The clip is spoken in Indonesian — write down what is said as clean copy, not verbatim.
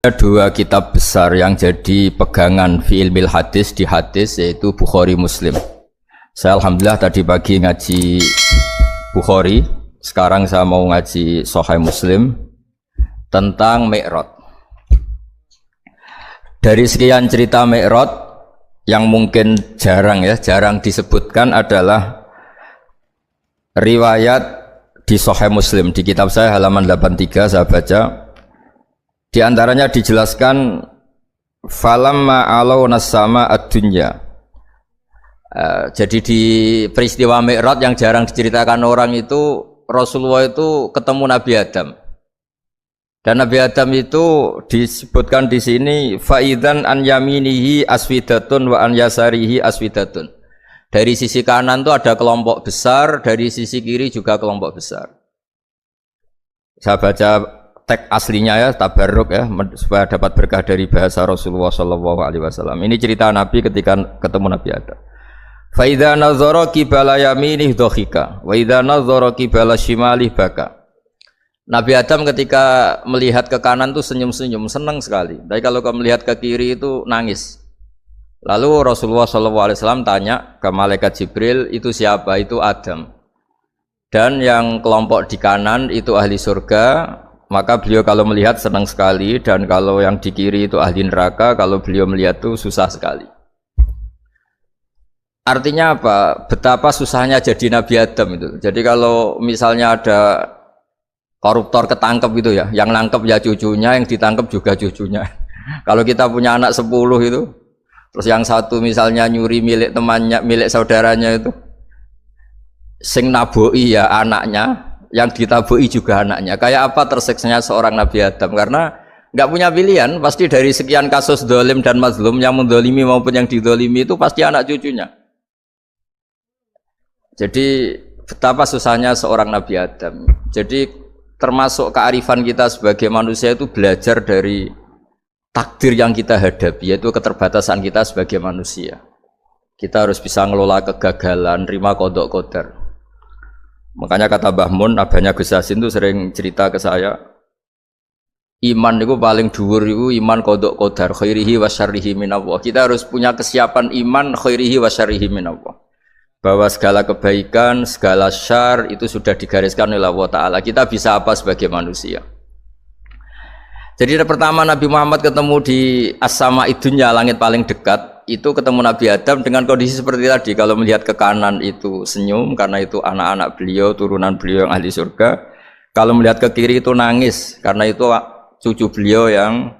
Ada dua kitab besar yang jadi pegangan fi ilmil hadis di hadis, yaitu Bukhari Muslim. Saya alhamdulillah tadi pagi ngaji Bukhari, sekarang saya mau ngaji Sahih Muslim tentang Mi'raj. Dari sekian cerita Mi'raj yang mungkin jarang disebutkan adalah riwayat di Sahih Muslim. Di kitab saya halaman 83 saya baca, di antaranya dijelaskan falamma alawna sama ad-dunya. Jadi di peristiwa Mi'raj yang jarang diceritakan orang itu, Rasulullah itu ketemu Nabi Adam. Dan Nabi Adam itu disebutkan di sini faidan an yaminihi aswidatun wa an yasarihi aswidatun. Dari sisi kanan itu ada kelompok besar, dari sisi kiri juga kelompok besar. Saya baca teks aslinya ya, tabarruk ya, supaya dapat berkah dari bahasa Rasulullah SAW. Ini cerita Nabi ketika ketemu Nabi Adam. Fa idza nazara qibala yaminih dhahika wa idza nazara qibala shimalih baka. Nabi Adam ketika melihat ke kanan itu senyum-senyum, senang sekali. Tapi kalau melihat ke kiri itu nangis. Lalu Rasulullah SAW tanya ke malaikat Jibril, itu siapa? Itu Adam. Dan yang kelompok di kanan itu ahli surga. Maka beliau kalau melihat senang sekali, dan kalau yang di kiri itu ahli neraka, kalau beliau melihat itu susah sekali. Artinya apa? Betapa susahnya jadi Nabi Adam itu. Jadi kalau misalnya ada koruptor ketangkep itu ya, yang nangkep ya cucunya, yang ditangkep juga cucunya. Kalau kita punya anak 10 itu, terus yang satu misalnya nyuri milik temannya, milik saudaranya itu, sing naboi ya anaknya, yang ditabui juga anaknya. Kayak apa tersiksanya seorang Nabi Adam? Karena nggak punya pilihan, pasti dari sekian kasus dolim dan mazlum, yang mendolimi maupun yang didolimi itu pasti anak cucunya. Jadi betapa susahnya seorang Nabi Adam. Jadi termasuk kearifan kita sebagai manusia itu belajar dari takdir yang kita hadapi, yaitu keterbatasan kita sebagai manusia. Kita harus bisa ngelola kegagalan, terima qadha qadar. Makanya kata Mbah Mun, abahnya Gus Yasin itu sering cerita ke saya, iman itu paling dhuwur itu iman qadha qadar, khairihi wa syarrihi minallah. Kita harus punya kesiapan iman khairihi wa syarrihi minallah, bahwa segala kebaikan, segala syar itu sudah digariskan oleh Allah Ta'ala. Kita bisa apa sebagai manusia? Jadi pertama Nabi Muhammad ketemu di as-sama'id dunya, langit paling dekat, itu ketemu Nabi Adam dengan kondisi seperti tadi. Kalau melihat ke kanan itu senyum, karena itu anak-anak beliau, turunan beliau yang ahli surga. Kalau melihat ke kiri itu nangis, karena itu cucu beliau yang